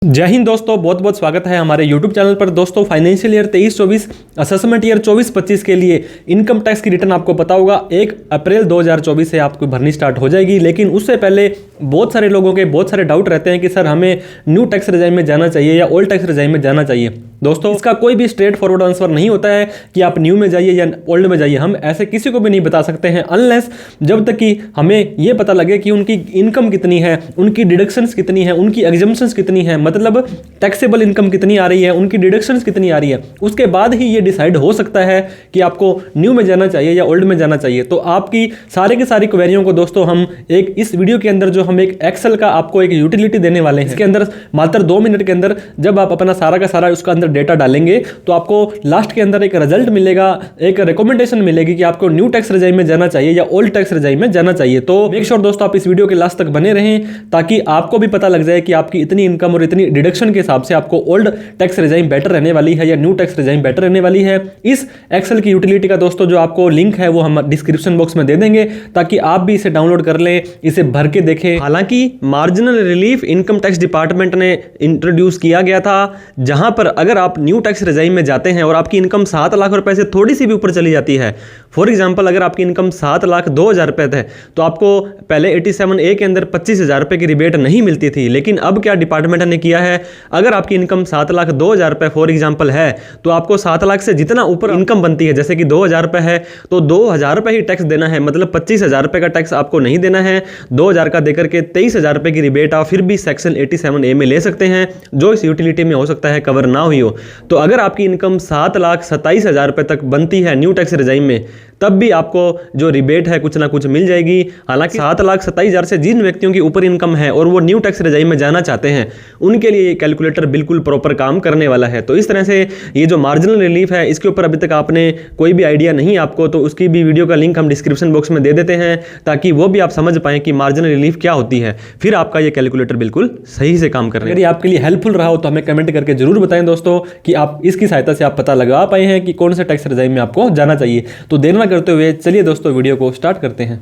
जय हिंद दोस्तों, बहुत बहुत स्वागत है हमारे YouTube चैनल पर। दोस्तों, फाइनेंशियल ईयर 23-24 असेसमेंट ईयर 24-25 के लिए इनकम टैक्स की रिटर्न आपको पता होगा 1 अप्रैल 2024 से आपको भरनी स्टार्ट हो जाएगी। लेकिन उससे पहले बहुत सारे लोगों के बहुत सारे डाउट रहते हैं कि सर हमें न्यू टैक्स रेजाइम में जाना चाहिए या ओल्ड टैक्स रेजाइम में जाना चाहिए। दोस्तों, इसका कोई भी स्ट्रेट फॉरवर्ड आंसर नहीं होता है कि आप न्यू में जाइए या ओल्ड में जाइए। हम ऐसे किसी को भी नहीं बता सकते हैं अनलेस जब तक कि हमें यह पता लगे कि उनकी इनकम कितनी है, उनकी डिडक्शंस कितनी है, उनकी एग्जम्पशंस कितनी है, मतलब टैक्सेबल इनकम कितनी आ रही है, उनकी डिडक्शंस कितनी आ रही है। उसके बाद ही ये डिसाइड हो सकता है कि आपको न्यू में जाना चाहिए या ओल्ड में जाना चाहिए। तो आपकी सारे की सारी क्वेरियों को दोस्तों हम एक इस वीडियो के अंदर जो हम एक एक्सेल का आपको एक यूटिलिटी देने वाले हैं, इसके अंदर मात्र 2 मिनट के अंदर जब आप अपना सारा का सारा उसका अंदर डेटा डालेंगे तो आपको लास्ट के अंदर एक रिजल्ट मिलेगा, एक रिकमेंडेशन मिलेगी कि आपको न्यू टैक्स रेजाइम में जाना चाहिए या ओल्ड टैक्स रेजाइम में जाना चाहिए। तो मेक श्योर दोस्तों आप इस वीडियो के लास्ट तक बने रहें ताकि आपको भी पता लग जाए कि आपकी इतनी इनकम और इतनी डिडक्शन के हिसाब से आपको ओल्ड टैक्स रेजाइम बेटर रहने वाली है या न्यू टैक्स रेजाइम बेटर रहने वाली है। इस एक्सेल की यूटिलिटी का दोस्तों जो आपको लिंक है वो हम डिस्क्रिप्शन बॉक्स में दे देंगे ताकि आप भी इसे डाउनलोड कर लें, इसे भर के देखें। हालांकि marginal relief income tax department ने इंट्रोड्यूस किया गया था, जहां पर अगर आप न्यू टैक्स रेजाइम में जाते हैं और आपकी इनकम 7 लाख रुपए से थोड़ी सी भी ऊपर चली जाती है, फॉर एग्जांपल अगर आपकी इनकम 7,02,000 रुपए है तो आपको पहले 87A के अंदर 25,000 रुपए की रिबेट नहीं मिलती थी। लेकिन अब क्या डिपार्टमेंट ने किया है, अगर आपकी इनकम 7,02,000 रुपए फॉर एग्जांपल है तो आपको 7 लाख से जितना ऊपर इनकम बनती है, जैसे कि 2,000 रुपए है तो 2,000 रुपए ही टैक्स देना है, मतलब 25,000 रुपए का टैक्स आपको नहीं देना है। 2,000 का देकर के 23,000 रुपए की रिबेट आप फिर भी सेक्शन 87A में ले सकते हैं, जो इस यूटिलिटी में हो सकता है कवर ना हुई हो। तो अगर आपकी इनकम 7,27,000 रुपए तक बनती है न्यू टैक्स रेजाइम में, तब भी आपको जो रिबेट है कुछ ना कुछ मिल जाएगी। हालांकि 7,27,000 से जिन व्यक्तियों की ऊपर इनकम है और वो न्यू टैक्स रेजाइम में जाना चाहते हैं, उनके लिए कैलकुलेटर बिल्कुल प्रॉपर काम करने वाला है। तो इस तरह से ये जो मार्जिनल रिलीफ है इसके ऊपर अभी तक आपने कोई भी आइडिया नहीं आपको, तो उसकी भी वीडियो का लिंक हम डिस्क्रिप्शन बॉक्स में दे देते हैं ताकि वो भी आप समझ पाएं कि मार्जिनल रिलीफ क्या होती है, फिर आपका ये कैलकुलेटर बिल्कुल सही से काम कर रहा है। अगर ये आपके लिए हेल्पफुल रहा हो तो हमें कमेंट करके जरूर बताएं दोस्तों कि आप इसकी सहायता से आप पता लगा पाए हैं कि कौन से टैक्स रेजाइम में आपको जाना चाहिए। तो देर ना करते हुए चलिए दोस्तों वीडियो को स्टार्ट करते हैं।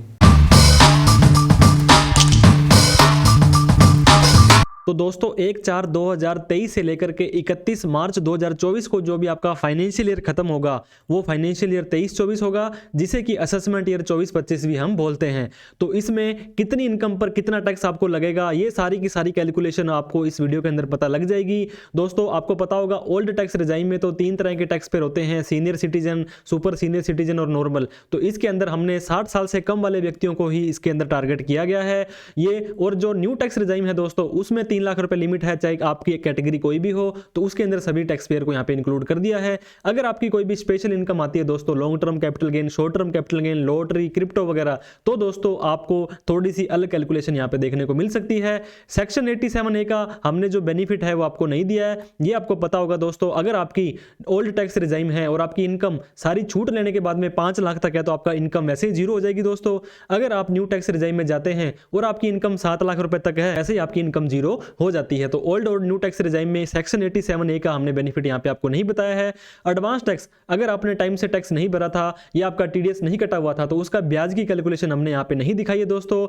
तो दोस्तों 1/4/2023 से लेकर के 31 मार्च 2024 को जो भी आपका फाइनेंशियल ईयर खत्म होगा वो फाइनेंशियल ईयर 23-24 होगा, जिसे कि असेसमेंट ईयर 24-25 भी हम बोलते हैं। तो इसमें कितनी इनकम पर कितना टैक्स आपको लगेगा, ये सारी की सारी कैलकुलेशन आपको इस वीडियो के अंदर पता लग जाएगी। दोस्तों आपको पता होगा ओल्ड टैक्स रेजाइम में तो 3 तरह के टैक्स पेयर होते हैं, senior citizen, super senior citizen और नॉर्मल। तो इसके अंदर हमने 60 साल से कम वाले व्यक्तियों को ही इसके अंदर टारगेट किया गया है ये। और जो न्यू टैक्स रेजाइम है दोस्तों उसमें 3 लाख रुपए लिमिट है, चाहे आपकी एक कैटेगरी कोई भी हो, तो उसके अंदर सभी टैक्स पेयर को यहां पे इंक्लूड कर दिया है। अगर आपकी कोई भी स्पेशल इनकम आती है दोस्तों, long term capital gain, short term capital gain, lottery, crypto वगैरह, तो दोस्तों आपको थोड़ी सी अलग कैलकुलेशन यहां पे देखने को मिल सकती है। सेक्शन 87A का हमने जो बेनिफिट है वो आपको नहीं दिया है, ये आपको पता होगा दोस्तों। अगर आपकी ओल्ड टैक्स रेजाइम है और आपकी इनकम सारी छूट लेने के बाद में 5 लाख तक है तो आपका इनकम वैसे ही जीरो हो जाएगी दोस्तों। अगर आप न्यू टैक्स रेजाइम में जाते हैं और आपकी इनकम 7 लाख रुपए तक है, ऐसे ही आपकी इनकम जीरो हो जाती है। तो ओल्ड और न्यू टैक्स रेजाइम में सेक्शन 87A का हमने बेनिफिट यहां पे आपको नहीं बताया है। एडवांस टैक्स, अगर आपने टाइम से टैक्स नहीं भरा था या आपका टीडीएस नहीं कटा हुआ था तो उसका ब्याज की कैलकुलेशन हमने यहां पे नहीं दिखाई है दोस्तों।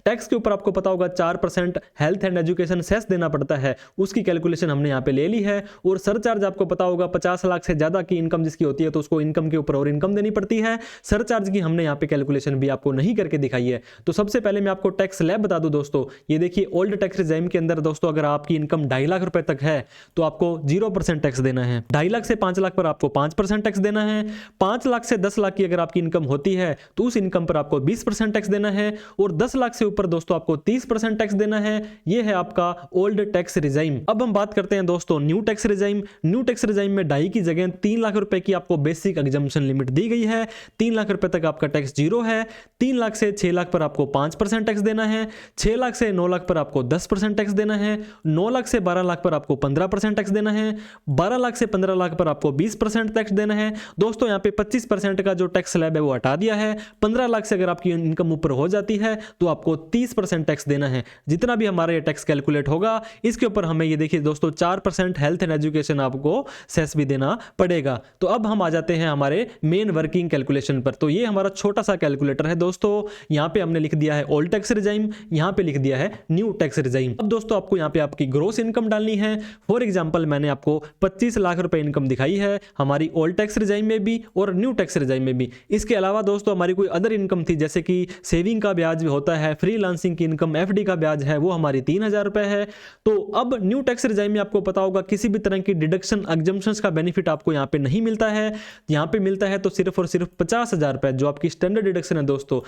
टैक्स के ऊपर आपको पता होगा 4% हेल्थ एंड एजुकेशन सेस देना पड़ता है, उसकी कैलकुलेशन हमने यहां पे ले ली है। और सरचार्ज आपको पता होगा 50 लाख से ज्यादा की इनकम जिसकी होती है तो उसको इनकम के ऊपर और इनकम देनी पड़ती है। सरचार्ज की हमने यहां पे कैलकुलेशन भी आपको नहीं करके दिखाई है। तो सबसे पहले मैं आपको टैक्स स्लैब बता दूं दोस्तों, ये देखिए ओल्ड टैक्स रेजाइम के अंदर दोस्तों अगर आपकी इनकम 2.5 लाख रुपए तक है तो आपको 0% टैक्स देना है। 2.5 लाख से 5 लाख पर आपको 5% टैक्स देना है। 5 लाख से 10 लाख की अगर आपकी इनकम होती है तो उस इनकम पर आपको 20% टैक्स देना है। और 10 लाख से ऊपर दोस्तों आपको 30% टैक्स देना है। यह है आपका ओल्ड टैक्स रेजाइम। अब हम बात करते हैं दोस्तों new tax regime. New tax regime में 2.5 की जगह 3 लाख रुपए की आपको बेसिक एग्जम्पशन लिमिट दी गई है। 3 लाख रुपए तक आपका टैक्स जीरो है। 3 लाख से 6 लाख पर आपको 5% टैक्स देना है। 6 लाख से 9 लाख पर आपको 10% टैक्स देना है। 9 लाख से 12 लाख पर आपको 15% टैक्स देना है। 12 लाख से 15 लाख पर आपको 20% टैक्स देना है। दोस्तों यहाँ पे 25% का जो टैक्स स्लैब है वो हटा दिया है। 15 लाख से अगर आपकी इनकम ऊपर हो जाती है तो आपको 30% टैक्स देना है। जितना भी हमारा ये टैक्स कैलकुलेट होगा इसके ऊपर हमें ये देखिए दोस्तों 4% हेल्थ एंड एजुकेशन आपको सेस भी देना पड़ेगा। तो अब हम आ जाते हैं हमारे मेन वर्किंग कैलकुलेशन पर। तो ये हमारा छोटा सा कैलकुलेटर है दोस्तों। यहाँ पे हमने लिख दिया है ओल्ड टैक्स रेजाइम, यहाँ पे लिख दिया है न्यू टैक्स रेजाइम। अब दोस्तों दोस्तों आपको यहाँ पे आपकी ग्रोस इनकम डालनी है। फॉर एग्जांपल मैंने आपको 25 लाख रुपए इनकम दिखाई है हमारी ओल्ड टैक्स रिजाइम में भी और न्यू टैक्स रिजाइम में भी। इसके अलावा दोस्तों हमारी कोई अदर इनकम थी, जैसे कि सेविंग का ब्याज होता है, फ्रीलांसिंग की इनकम, एफडी का ब्याज है, वो हमारी 3000 रुपए है। तो अब न्यू टैक्स रिजाइम में आपको पता होगा किसी भी तरह की डिडक्शन एग्जम्पशंस का बेनिफिट आपको यहाँ पे नहीं मिलता है। यहाँ पे मिलता है तो सिर्फ और सिर्फ 50,000 रुपए जो आपकी स्टैंडर्ड डिडक्शन है दोस्तों।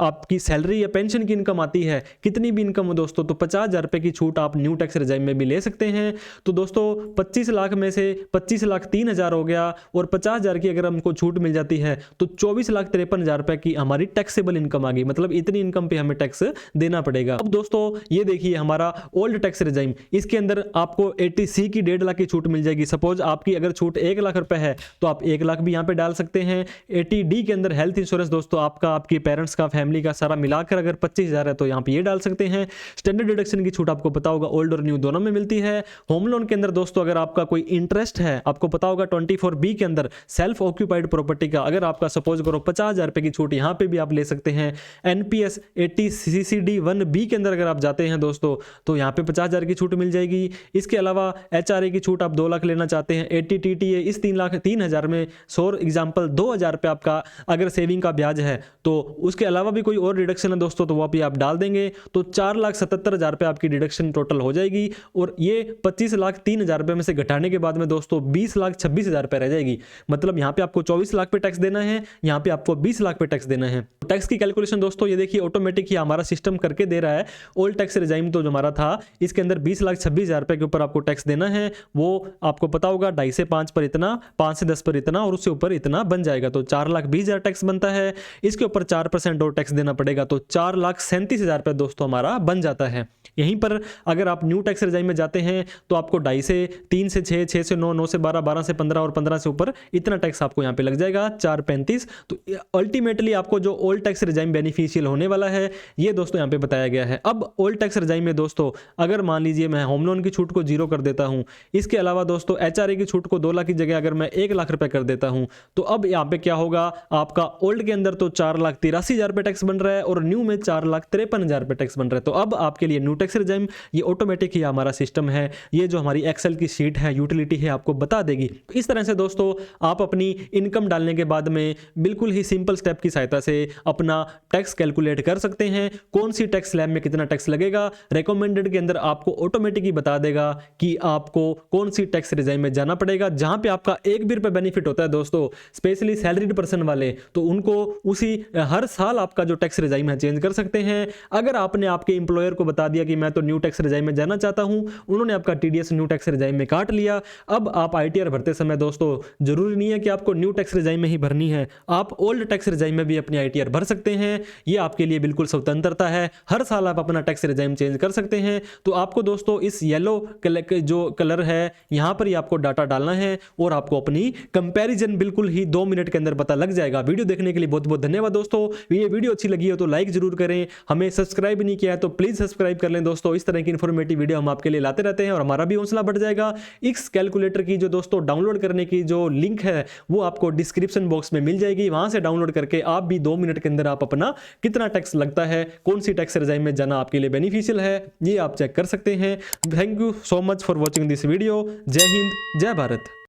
आपकी सैलरी या पेंशन की इनकम आती है, कितनी भी इनकम हो दोस्तों, तो 50,000 रुपए की छूट आप न्यू टैक्स रिजाइम में भी ले सकते हैं। तो दोस्तों 25 लाख में से 25,03,000 हो गया और 50,000 की अगर हमको छूट मिल जाती है तो 24,53,000 रुपए की हमारी टैक्सेबल इनकम आ गई। मतलब इतनी इनकम पे हमें टैक्स देना पड़ेगा। अब दोस्तों ये देखिए हमारा ओल्ड टैक्स रिजाइम, इसके अंदर आपको 80C की 1.5 लाख की छूट मिल जाएगी। सपोज आपकी अगर छूट 1 लाख रुपए है तो आप 1 लाख भी यहाँ पे डाल सकते हैं। 80D के अंदर हेल्थ इंश्योरेंस दोस्तों आपका, आपके पेरेंट्स का, फैमिली का सारा मिलाकर अगर 25,000 है तो यहाँ पे ये डाल सकते हैं। स्टैंडर्ड डिडक्शन की छूट आपको पता होगा ओल्ड और न्यू दोनों में मिलती है। होम लोन के अंदर दोस्तों अगर आपका कोई इंटरेस्ट है, आपको पता होगा 24B के अंदर सेल्फ ऑक्यूपाइड प्रॉपर्टी का, अगर आपका सपोज करो 50,000 रुपए की छूट यहाँ पे भी आप ले सकते हैं। NPS 80CCD1B के अंदर अगर आप जाते हैं दोस्तों तो यहाँ पे 50,000 की छूट मिल जाएगी। इसके अलावा HRA की छूट आप 2 लाख लेना चाहते हैं, 80TTA इस 3,03,000 में 100 एग्जाम्पल 2,000 रुपये आपका अगर सेविंग का ब्याज है तो उसके अलावा भी कोई और डिडक्शन है दोस्तों तो वो भी आप डाल देंगे तो 4,77,000 रुपये आपकी डिडक्शन टोटल हो जाएगी। और ये 25,03,000 रुपये में से घटाने के बाद में दोस्तों 20,26,000 रुपये रह जाएगी। मतलब यहाँ पे आपको 24 लाख पे टैक्स देना है, यहाँ पे आपको 20 लाख पे टैक्स देना है। टैक्स की कैलकुलेशन दोस्तों ये देखिए ऑटोमेटिक ही हमारा सिस्टम करके दे रहा है। ओल्ड टैक्स रिजाइम तो जो हमारा था इसके अंदर 20,26,000 रुपये के ऊपर आपको टैक्स देना है। वो आपको पता होगा 2.5 से 5 पर इतना, 5 से 10 पर इतना और उससे ऊपर इतना बन जाएगा तो 4,20,000 टैक्स बनता है। इसके ऊपर 4% और टैक्स देना पड़ेगा तो 4,37,000 रुपये दोस्तों हमारा बन जाता है। यहीं पर अगर आप न्यू टैक्स रिजाइम में जाते हैं तो आपको 2.5 से 3 से 6, 6 से 9, 9 से 12, 12 से 15 और 15 से ऊपर इतना टैक्स आपको यहाँ पे लग जाएगा 4,35। तो अल्टीमेटली आपको जो ओल्ड टैक्स रिजाइम बेनिफिशियल होने वाला है ये दोस्तों यहाँ पे बताया गया है। अब ओल्ड टैक्स रिजाइम में दोस्तों अगर मान लीजिए मैं होम लोन की छूट को 0 कर देता हूँ, इसके अलावा दोस्तों HRA की छूट को 2 लाख की जगह अगर मैं 1 लाख रुपए कर देता हूँ तो अब यहाँ पे क्या होगा, आपका ओल्ड के अंदर तो 4,83,000 रुपए टैक्स बन रहा है और न्यू में 4,53,000 रुपए टैक्स बन रहा है। तो अब आपके लिए न्यू टैक्स रिजाइम ये ऑटोमेटिक ही हमारा सिस्टम है, ये जो हमारी एक्सेल की शीट है, यूटिलिटी है, आपको बता देगी। इस तरह से दोस्तों आप अपनी इनकम डालने के बाद में बिल्कुल ही सिंपल स्टेप की सहायता से अपना टैक्स कैलकुलेट कर सकते हैं। कौन सी टैक्स स्लैब में कितना टैक्स लगेगा, रिकमेंडेड के अंदर आपको ऑटोमेटिक ही बता देगा कि आपको कौन सी टैक्स रिजाइम में जाना पड़ेगा। जहां पे आपका 1 भी रुपए बेनिफिट होता है दोस्तों, स्पेशली सैलरीड पर्सन वाले, तो उनको उसी हर साल आपका जो टैक्स रिजाइम है चेंज कर सकते हैं। अगर आपने आपके एम्प्लॉयर को बता दिया कि मैं तो न्यू टैक्स रिजाइम में जाना चाहता हूं, उन्होंने आपका TDS न्यू टैक्स रिजाइम में काट लिया, अब आप ITR भरते समय दोस्तों जरूरी नहीं है कि आपको न्यू टैक्स रिजाइम में ही भरनी है, आप ओल्ड टैक्स रिजाइम में भी अपनी ITR भर सकते हैं। ये आपके लिए बिल्कुल स्वतंत्रता है, हर साल आप अपना टैक्स रिजाइम चेंज कर सकते हैं। तो आपको दोस्तों इस येलो जो कलर है यहां पर ही आपको डाटा डालना है और आपको अपनी कंपैरिजन बिल्कुल ही 2 मिनट के अंदर पता लग जाएगा। वीडियो देखने के लिए बहुत बहुत धन्यवाद दोस्तों। ये वीडियो अच्छी लगी हो तो लाइक जरूर करें, हमें सब्सक्राइब नहीं किया है तो प्लीज सब्सक्राइब कर लें दोस्तों। इस तरह की इन्फॉर्मेटिव वीडियो हम आपके लिए लाते रहते हैं और हमारा भी हौसला बढ़ जाएगा। इस कैलकुलेटर की जो दोस्तों डाउनलोड करने की जो लिंक है वो आपको डिस्क्रिप्शन बॉक्स में मिल जाएगी, वहां से डाउनलोड करके आप भी 2 मिनट के अंदर आप अपना कितना टैक्स लगता है, कौन सी टैक्स रिजाइम में जाना आपके लिए बेनिफिशियल है, ये आप चेक कर सकते हैं। Thank you so much for watching this video. जय हिंद, जय भारत।